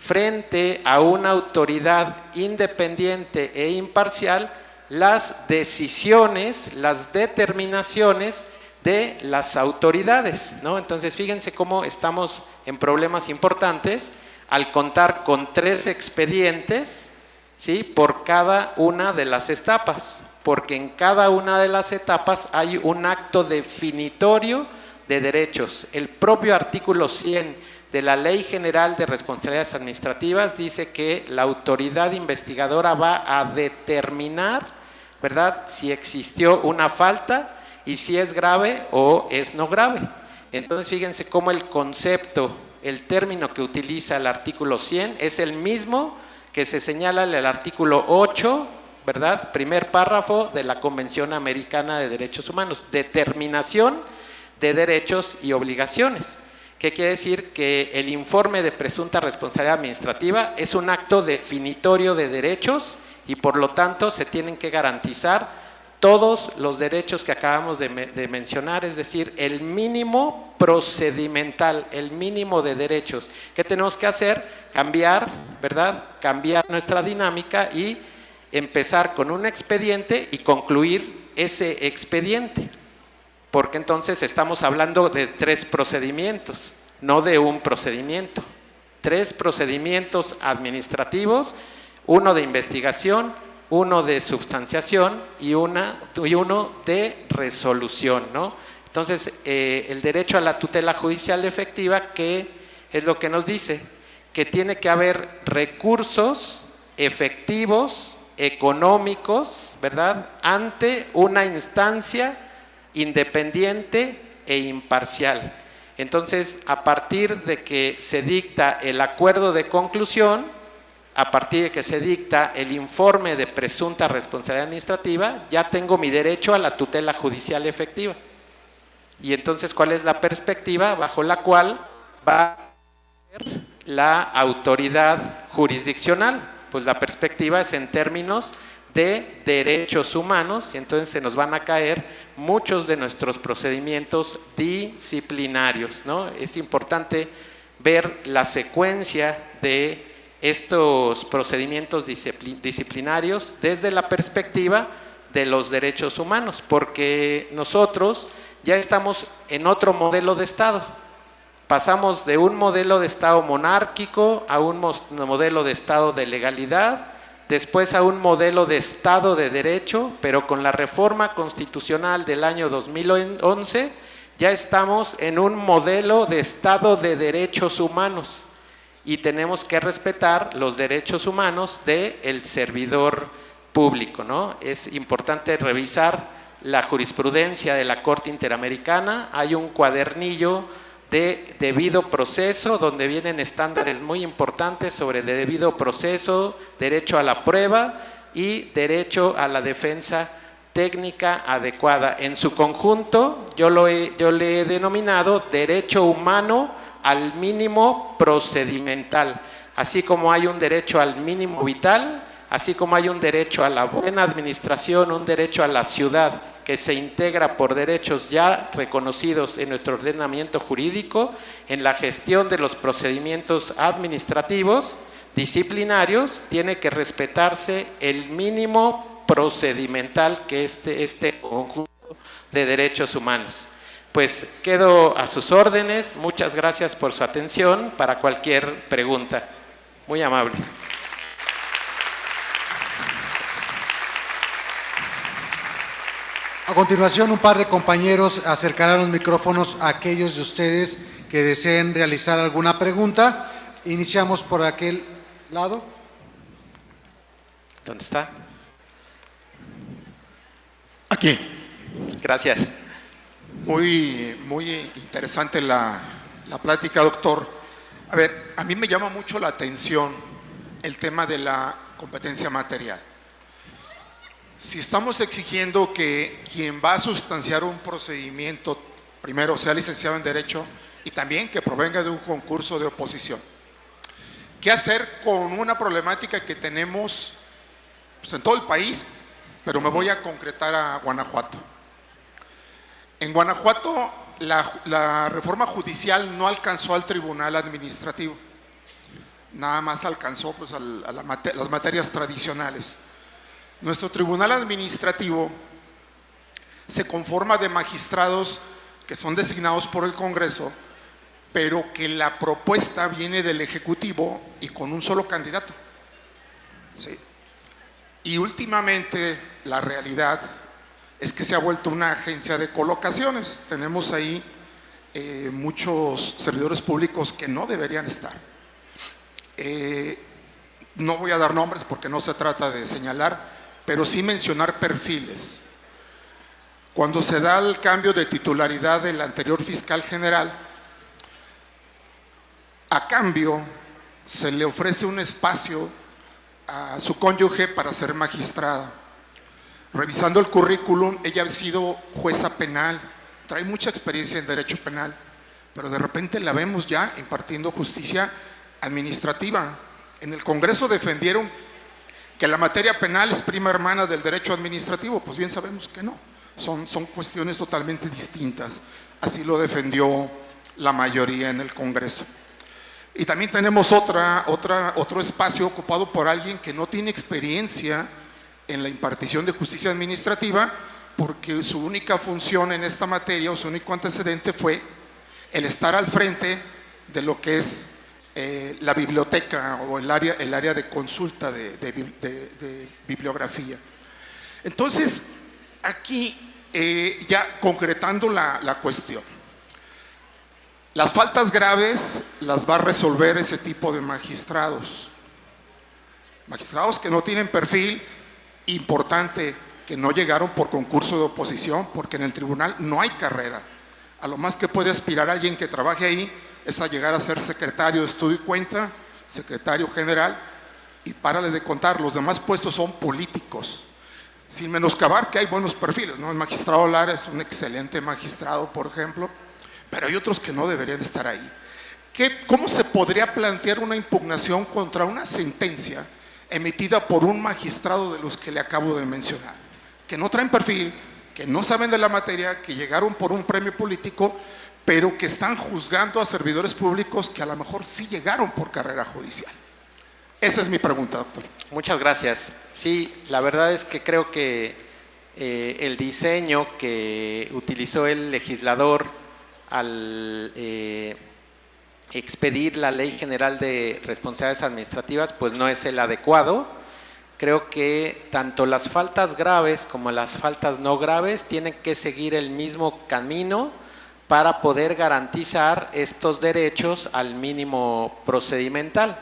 frente a una autoridad independiente e imparcial las decisiones, las determinaciones de las autoridades, ¿no? Entonces, fíjense cómo estamos en problemas importantes al contar con 3 expedientes, ¿sí?, por cada una de las etapas, porque en cada una de las etapas hay un acto definitorio de derechos. El propio artículo 100 de la Ley General de Responsabilidades Administrativas dice que la autoridad investigadora va a determinar, ¿verdad?, si existió una falta y si es grave o es no grave. Entonces, fíjense cómo el concepto, el término que utiliza el artículo 100 es el mismo que se señala en el artículo 8, ¿verdad?, primer párrafo de la Convención Americana de Derechos Humanos, determinación de derechos y obligaciones. ¿Qué quiere decir? Que el informe de presunta responsabilidad administrativa es un acto definitorio de derechos y por lo tanto se tienen que garantizar todos los derechos que acabamos de mencionar, es decir, el mínimo procedimental, el mínimo de derechos. ¿Qué tenemos que hacer? Cambiar, ¿verdad?, cambiar nuestra dinámica y empezar con un expediente y concluir ese expediente. Porque entonces estamos hablando de 3 procedimientos, no de un procedimiento. 3 procedimientos administrativos, uno de investigación, uno de substanciación y uno de resolución, ¿no? Entonces, el derecho a la tutela judicial efectiva, ¿qué es lo que nos dice? Que tiene que haber recursos efectivos, económicos, ¿verdad?, ante una instancia independiente e imparcial. Entonces, a partir de que se dicta el acuerdo de conclusión, a partir de que se dicta el informe de presunta responsabilidad administrativa, ya tengo mi derecho a la tutela judicial efectiva. Y entonces, ¿cuál es la perspectiva bajo la cual va a ser la autoridad jurisdiccional? Pues la perspectiva es en términos de derechos humanos, y entonces se nos van a caer muchos de nuestros procedimientos disciplinarios, ¿no? Es importante ver la secuencia de estos procedimientos disciplinarios desde la perspectiva de los derechos humanos, porque nosotros ya estamos en otro modelo de Estado. Pasamos de un modelo de Estado monárquico a un modelo de Estado de legalidad, después a un modelo de Estado de Derecho, pero con la reforma constitucional del año 2011 ya estamos en un modelo de Estado de derechos humanos y tenemos que respetar los derechos humanos del servidor público, ¿no? Es importante revisar la jurisprudencia de la Corte Interamericana. Hay un cuadernillo de debido proceso, donde vienen estándares muy importantes sobre debido proceso, derecho a la prueba y derecho a la defensa técnica adecuada. En su conjunto, yo le he denominado derecho humano al mínimo procedimental. Así como hay un derecho al mínimo vital, así como hay un derecho a la buena administración, un derecho a la ciudad que se integra por derechos ya reconocidos en nuestro ordenamiento jurídico, en la gestión de los procedimientos administrativos, disciplinarios, tiene que respetarse el mínimo procedimental que este conjunto de derechos humanos. Pues quedo a sus órdenes. Muchas gracias por su atención. Para cualquier pregunta. Muy amable. A continuación, un par de compañeros acercarán los micrófonos a aquellos de ustedes que deseen realizar alguna pregunta. Iniciamos por aquel lado. ¿Dónde está? Aquí. Gracias. Muy interesante la plática, doctor. A ver, a mí me llama mucho la atención el tema de la competencia material. Si estamos exigiendo que quien va a sustanciar un procedimiento, primero sea licenciado en Derecho y también que provenga de un concurso de oposición, ¿qué hacer con una problemática que tenemos pues, en todo el país? Pero me voy a concretar a Guanajuato. En Guanajuato, la reforma judicial no alcanzó al tribunal administrativo, nada más alcanzó pues, las materias tradicionales. Nuestro tribunal administrativo se conforma de magistrados que son designados por el Congreso, pero que la propuesta viene del Ejecutivo y con un solo candidato. ¿Sí? Y últimamente la realidad es que se ha vuelto una agencia de colocaciones. Tenemos ahí muchos servidores públicos que no deberían estar. No voy a dar nombres porque no se trata de señalar, pero sí mencionar perfiles. Cuando se da el cambio de titularidad del anterior fiscal general, a cambio se le ofrece un espacio a su cónyuge para ser magistrada. Revisando el currículum, ella ha sido jueza penal, trae mucha experiencia en derecho penal, pero de repente la vemos ya impartiendo justicia administrativa. En el Congreso defendieron que la materia penal es prima hermana del derecho administrativo, pues bien sabemos que no, son cuestiones totalmente distintas. Así lo defendió la mayoría en el Congreso. Y también tenemos otro espacio ocupado por alguien que no tiene experiencia en la impartición de justicia administrativa, porque su única función en esta materia o su único antecedente fue el estar al frente de lo que es la biblioteca o el área de consulta de bibliografía. Entonces, aquí ya concretando la cuestión, las faltas graves las va a resolver ese tipo de magistrados que no tienen perfil. Importante, que no llegaron por concurso de oposición, porque en el tribunal no hay carrera. A lo más que puede aspirar alguien que trabaje ahí es a llegar a ser secretario de estudio y cuenta, secretario general, y párale de contar, los demás puestos son políticos, sin menoscabar que hay buenos perfiles, ¿no? El magistrado Lara es un excelente magistrado, por ejemplo, pero hay otros que no deberían estar ahí. ¿Cómo se podría plantear una impugnación contra una sentencia emitida por un magistrado de los que le acabo de mencionar, que no traen perfil, que no saben de la materia, que llegaron por un premio político, pero que están juzgando a servidores públicos que a lo mejor sí llegaron por carrera judicial? Esa es mi pregunta, doctor. Muchas gracias. Sí, la verdad es que creo que el diseño que utilizó el legislador al expedir la Ley General de Responsabilidades Administrativas, pues no es el adecuado. Creo que tanto las faltas graves como las faltas no graves tienen que seguir el mismo camino para poder garantizar estos derechos al mínimo procedimental.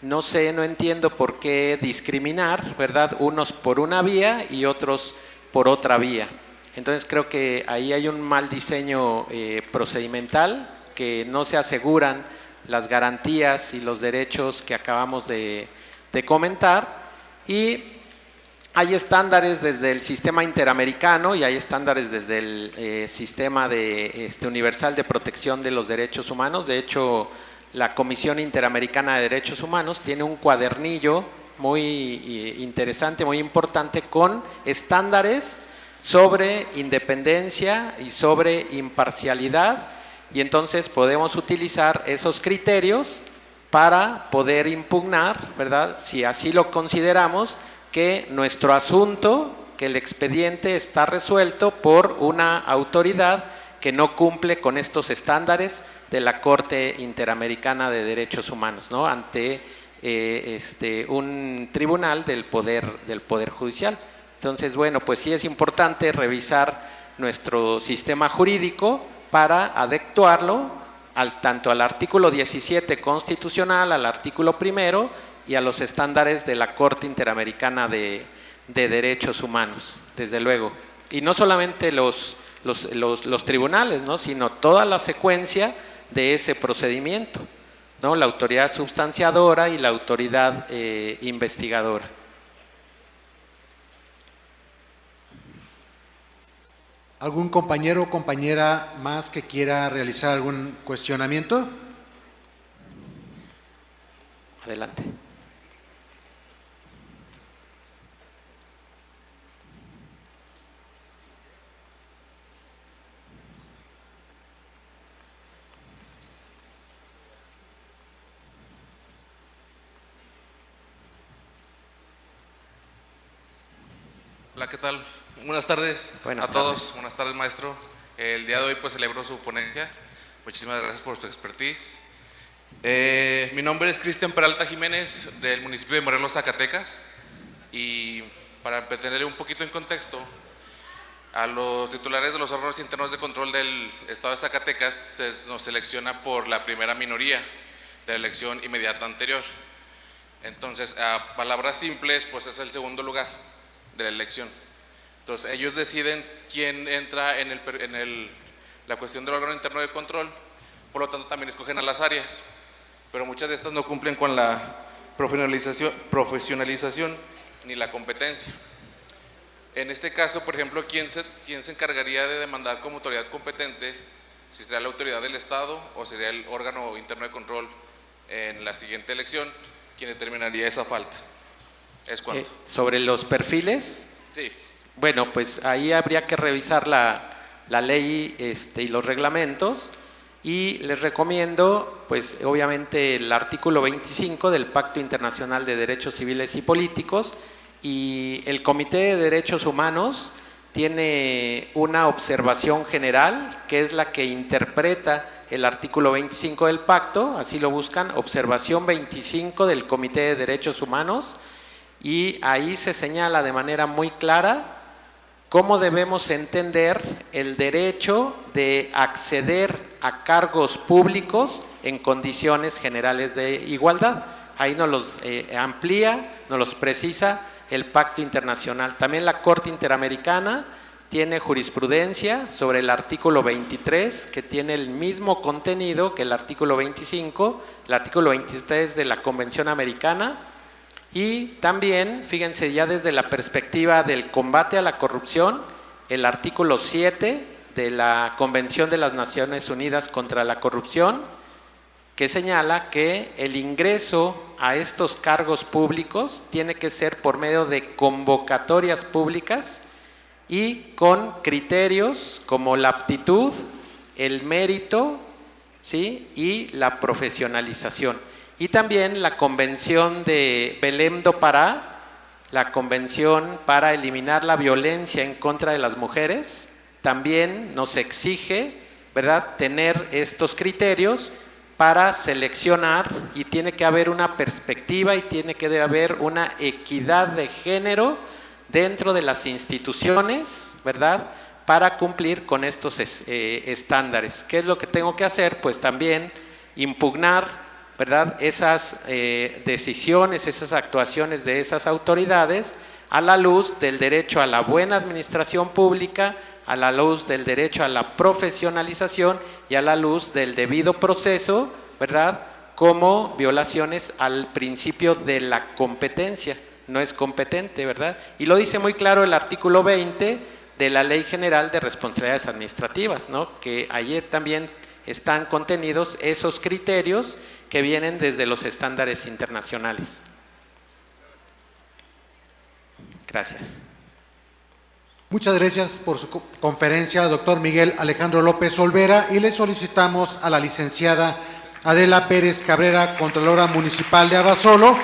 No sé, no entiendo por qué discriminar, ¿verdad? Unos por una vía y otros por otra vía. Entonces creo que ahí hay un mal diseño procedimental, que no se aseguran las garantías y los derechos que acabamos de comentar. Y hay estándares desde el sistema interamericano y hay estándares desde el sistema universal de protección de los derechos humanos. De hecho, la Comisión Interamericana de Derechos Humanos tiene un cuadernillo muy interesante, muy importante, con estándares sobre independencia y sobre imparcialidad, y entonces podemos utilizar esos criterios para poder impugnar, ¿verdad?, si así lo consideramos, que nuestro asunto, que el expediente está resuelto por una autoridad que no cumple con estos estándares de la Corte Interamericana de Derechos Humanos, ¿no?, ante un tribunal del Poder Judicial. Entonces, bueno, pues sí es importante revisar nuestro sistema jurídico para adecuarlo tanto al artículo 17 constitucional, al artículo 1 y a los estándares de la Corte Interamericana de Derechos Humanos, desde luego. Y no solamente los tribunales, ¿no?, sino toda la secuencia de ese procedimiento, ¿no?, la autoridad sustanciadora y la autoridad investigadora. ¿Algún compañero o compañera más que quiera realizar algún cuestionamiento? Adelante. Hola, ¿qué tal? Buenas tardes Buenas a todos. tardes. Buenas tardes, maestro. El día de hoy pues celebro su ponencia. Muchísimas gracias por su expertise. Mi nombre es Cristian Peralta Jiménez, del municipio de Morelos, Zacatecas. Y para tenerle un poquito en contexto, a los titulares de los órganos internos de control del estado de Zacatecas se nos selecciona por la primera minoría de la elección inmediata anterior. Entonces, a palabras simples, pues es el segundo lugar de la elección. Entonces ellos deciden quién entra en la cuestión del órgano interno de control, por lo tanto también escogen a las áreas, pero muchas de estas no cumplen con la profesionalización ni la competencia. En este caso, por ejemplo, ¿quién se encargaría de demandar como autoridad competente? Si sería la autoridad del Estado o sería el órgano interno de control en la siguiente elección, quien determinaría esa falta. ¿Es cuánto? ¿Sobre los perfiles? Sí. Bueno, pues ahí habría que revisar la ley y los reglamentos, y les recomiendo, pues obviamente, el artículo 25 del Pacto Internacional de Derechos Civiles y Políticos, y el Comité de Derechos Humanos tiene una observación general que es la que interpreta el artículo 25 del pacto. Así lo buscan, observación 25 del Comité de Derechos Humanos, y ahí se señala de manera muy clara cómo debemos entender el derecho de acceder a cargos públicos en condiciones generales de igualdad. Ahí nos los amplía, nos los precisa el Pacto Internacional. También la Corte Interamericana tiene jurisprudencia sobre el artículo 23, que tiene el mismo contenido que el artículo 25, el artículo 23 de la Convención Americana. Y también, fíjense, ya desde la perspectiva del combate a la corrupción, el artículo 7 de la Convención de las Naciones Unidas contra la Corrupción, que señala que el ingreso a estos cargos públicos tiene que ser por medio de convocatorias públicas y con criterios como la aptitud, el mérito, ¿sí?, y la profesionalización. Y también la Convención de Belém do Pará, la Convención para eliminar la violencia en contra de las mujeres, también nos exige, ¿verdad?, tener estos criterios para seleccionar, y tiene que haber una perspectiva y tiene que haber una equidad de género dentro de las instituciones, ¿verdad?, para cumplir con estos estándares. ¿Qué es lo que tengo que hacer? Pues también impugnar, ¿verdad?, esas decisiones, esas actuaciones de esas autoridades a la luz del derecho a la buena administración pública, a la luz del derecho a la profesionalización y a la luz del debido proceso, ¿verdad?, como violaciones al principio de la competencia. no es competente, ¿verdad? Y lo dice muy claro el artículo 20 de la Ley General de Responsabilidades Administrativas, ¿no? Que ahí también están contenidos esos criterios que vienen desde los estándares internacionales. Gracias. Muchas gracias por su conferencia, doctor Miguel Alejandro López Olvera, y le solicitamos a la licenciada Adela Pérez Cabrera, Contralora Municipal de Abasolo,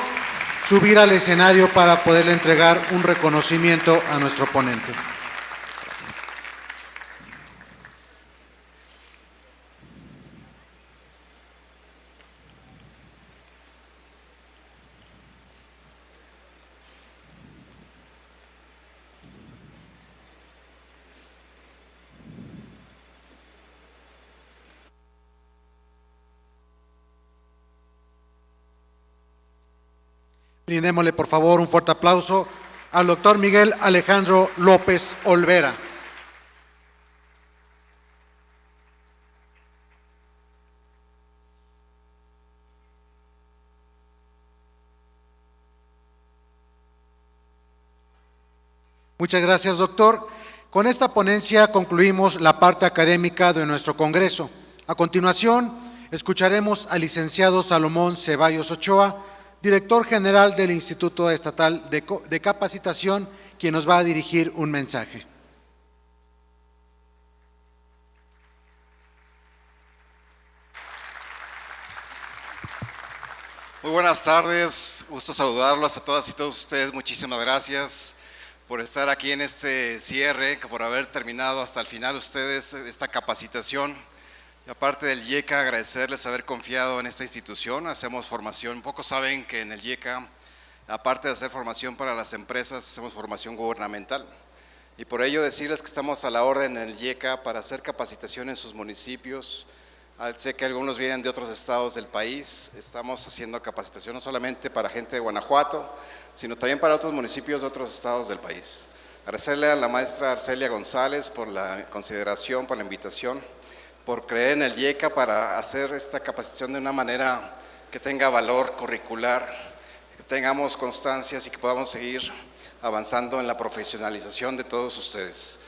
subir al escenario para poderle entregar un reconocimiento a nuestro ponente. Brindémosle, por favor, un fuerte aplauso al doctor Miguel Alejandro López Olvera. Muchas gracias, doctor. Con esta ponencia concluimos la parte académica de nuestro Congreso. A continuación, escucharemos al licenciado Salomón Ceballos Ochoa, director general del Instituto Estatal de Capacitación, quien nos va a dirigir un mensaje. Muy buenas tardes, gusto saludarlos a todas y todos ustedes. Muchísimas gracias por estar aquí en este cierre, por haber terminado hasta el final ustedes esta capacitación. Y aparte del IECA, agradecerles haber confiado en esta institución. Hacemos formación, pocos saben que en el IECA, aparte de hacer formación para las empresas, hacemos formación gubernamental. Y por ello decirles que estamos a la orden en el IECA para hacer capacitación en sus municipios. Sé que algunos vienen de otros estados del país, estamos haciendo capacitación no solamente para gente de Guanajuato, sino también para otros municipios de otros estados del país. Agradecerle a la maestra Arcelia González por la consideración, por la invitación, por creer en el IECA para hacer esta capacitación de una manera que tenga valor curricular, que tengamos constancias y que podamos seguir avanzando en la profesionalización de todos ustedes.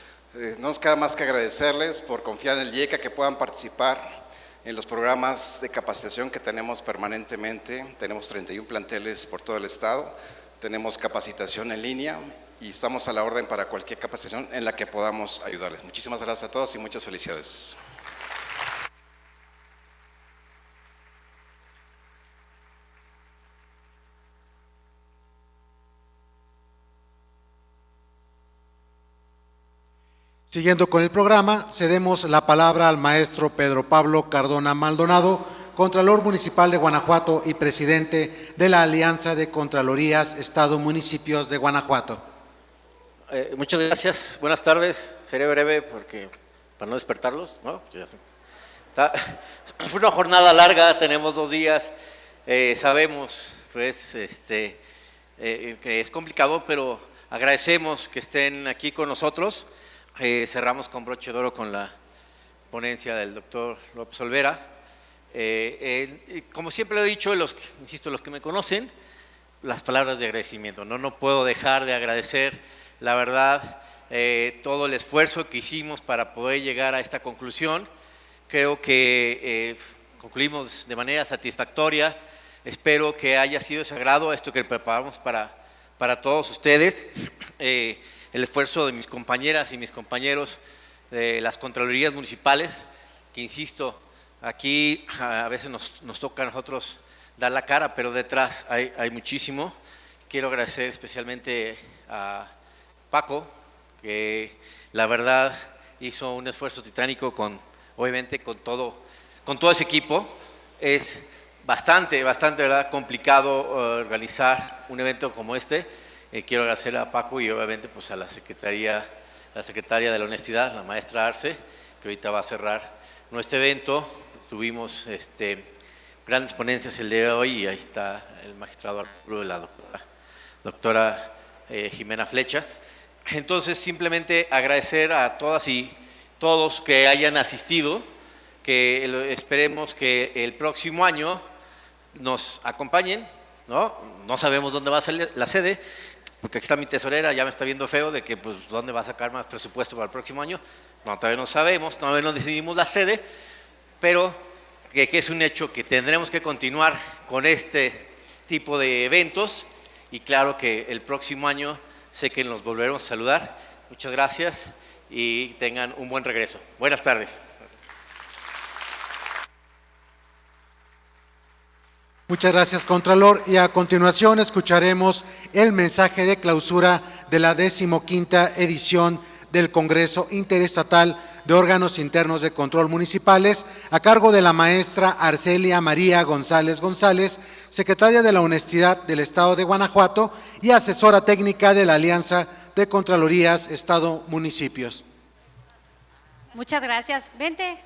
No nos queda más que agradecerles por confiar en el IECA, que puedan participar en los programas de capacitación que tenemos permanentemente. Tenemos 31 planteles por todo el estado, tenemos capacitación en línea y estamos a la orden para cualquier capacitación en la que podamos ayudarles. Muchísimas gracias a todos y muchas felicidades. Siguiendo con el programa, cedemos la palabra al maestro Pedro Pablo Cardona Maldonado, Contralor Municipal de Guanajuato y presidente de la Alianza de Contralorías Estado-Municipios de Guanajuato. Muchas gracias, buenas tardes. Seré breve porque para no despertarlos, ¿no? Fue una jornada larga, tenemos 2 días, sabemos pues, que es complicado, pero agradecemos que estén aquí con nosotros. Cerramos con broche de oro con la ponencia del doctor López Olvera. Como siempre lo he dicho, insisto, los que me conocen, las palabras de agradecimiento. No puedo dejar de agradecer, la verdad, todo el esfuerzo que hicimos para poder llegar a esta conclusión. Creo que concluimos de manera satisfactoria. Espero que haya sido de su agrado esto que preparamos para todos ustedes. El esfuerzo de mis compañeras y mis compañeros de las Contralorías Municipales, que insisto, aquí a veces nos toca a nosotros dar la cara, pero detrás hay muchísimo. Quiero agradecer especialmente a Paco, que la verdad hizo un esfuerzo titánico obviamente con todo ese equipo. Es bastante ¿verdad?, complicado organizar un evento como este. Quiero agradecer a Paco y obviamente pues a la secretaria de la Honestidad, la maestra Arce, que ahorita va a cerrar nuestro evento. Tuvimos grandes ponencias el día de hoy y ahí está el magistrado Arturo de la doctora Jimena Flechas. Entonces simplemente agradecer a todas y todos que hayan asistido, que esperemos que el próximo año nos acompañen ¿no? No sabemos dónde va a ser la sede, porque aquí está mi tesorera, ya me está viendo feo de que pues dónde va a sacar más presupuesto para el próximo año. No, todavía no sabemos, todavía no decidimos la sede, pero que es un hecho que tendremos que continuar con este tipo de eventos, y claro que el próximo año sé que nos volveremos a saludar. Muchas gracias y tengan un buen regreso. Buenas tardes. Muchas gracias, Contralor. Y a continuación escucharemos el mensaje de clausura de la 15ª edición del Congreso Interestatal de Órganos Internos de Control Municipales, a cargo de la maestra Arcelia María González González, secretaria de la Honestidad del Estado de Guanajuato y asesora técnica de la Alianza de Contralorías Estado-Municipios. Muchas gracias. Vente,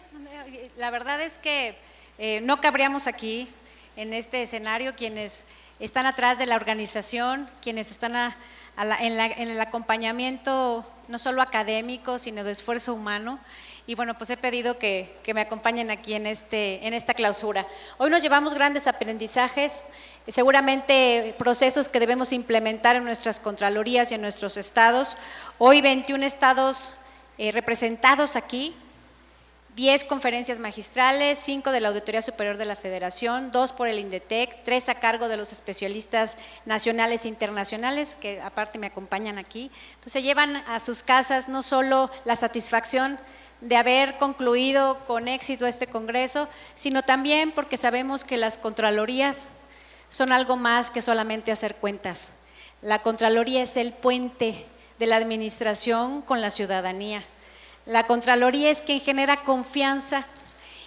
la verdad es que no cabríamos aquí en este escenario quienes están atrás de la organización, quienes están en el acompañamiento no solo académico, sino de esfuerzo humano. Y bueno, pues he pedido que me acompañen aquí en esta clausura. Hoy nos llevamos grandes aprendizajes, seguramente procesos que debemos implementar en nuestras contralorías y en nuestros estados. Hoy 21 estados representados aquí, 10 conferencias magistrales, 5 de la Auditoría Superior de la Federación, 2 por el INDETEC, 3 a cargo de los especialistas nacionales e internacionales, que aparte me acompañan aquí. Entonces llevan a sus casas no solo la satisfacción de haber concluido con éxito este congreso, sino también porque sabemos que las contralorías son algo más que solamente hacer cuentas. La Contraloría es el puente de la administración con la ciudadanía. La Contraloría es quien genera confianza,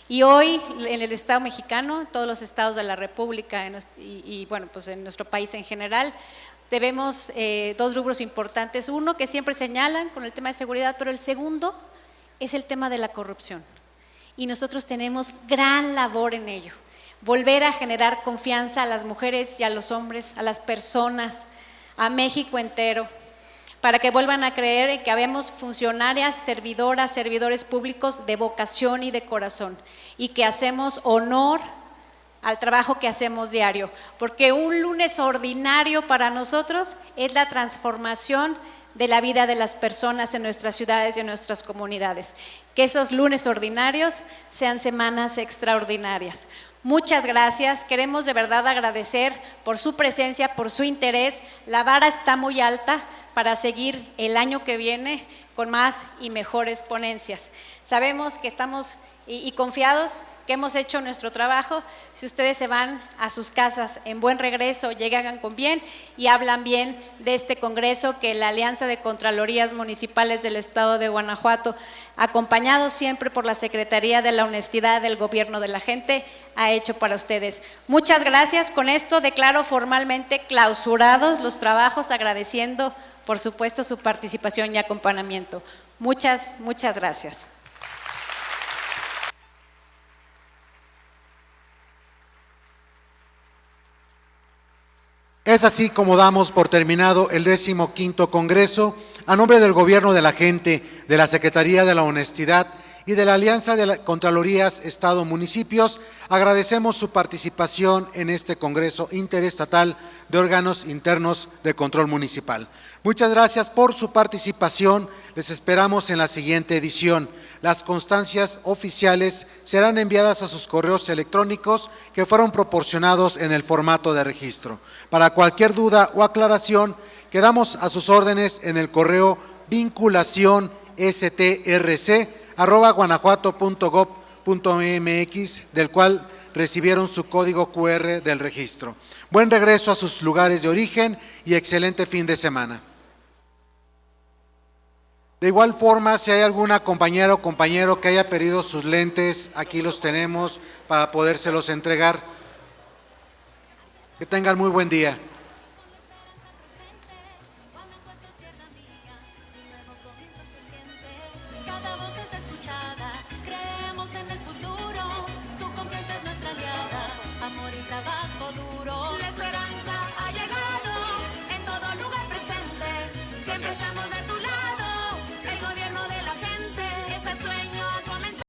y hoy en el Estado mexicano, en todos los estados de la República y bueno, pues en nuestro país en general, debemos 2 rubros importantes. Uno que siempre señalan con el tema de seguridad, pero el segundo es el tema de la corrupción. Y nosotros tenemos gran labor en ello. Volver a generar confianza a las mujeres y a los hombres, a las personas, a México entero, para que vuelvan a creer en que habemos funcionarias, servidoras, servidores públicos de vocación y de corazón, y que hacemos honor al trabajo que hacemos diario, porque un lunes ordinario para nosotros es la transformación de la vida de las personas en nuestras ciudades y en nuestras comunidades. Que esos lunes ordinarios sean semanas extraordinarias. Muchas gracias, queremos de verdad agradecer por su presencia, por su interés. La vara está muy alta para seguir el año que viene con más y mejores ponencias. Sabemos que estamos y confiados que hemos hecho nuestro trabajo. Si ustedes se van a sus casas en buen regreso, llegan con bien y hablan bien de este congreso que la Alianza de Contralorías Municipales del Estado de Guanajuato, acompañado siempre por la Secretaría de la Honestidad del Gobierno de la Gente, ha hecho para ustedes. Muchas gracias. Con esto declaro formalmente clausurados los trabajos, agradeciendo por supuesto su participación y acompañamiento. Muchas gracias. Es así como damos por terminado el 15º Congreso. A nombre del Gobierno de la Gente, de la Secretaría de la Honestidad y de la Alianza de Contralorías Estado-Municipios, agradecemos su participación en este Congreso Interestatal de Órganos Internos de Control Municipal. Muchas gracias por su participación. Les esperamos en la siguiente edición. Las constancias oficiales serán enviadas a sus correos electrónicos que fueron proporcionados en el formato de registro. Para cualquier duda o aclaración, quedamos a sus órdenes en el correo vinculación strc@guanajuato.gov.mx, del cual recibieron su código QR del registro. Buen regreso a sus lugares de origen y excelente fin de semana. De igual forma, si hay alguna compañera o compañero que haya pedido sus lentes, aquí los tenemos para podérselos entregar. Que tengan muy buen día. Cada voz es escuchada, creemos en el futuro.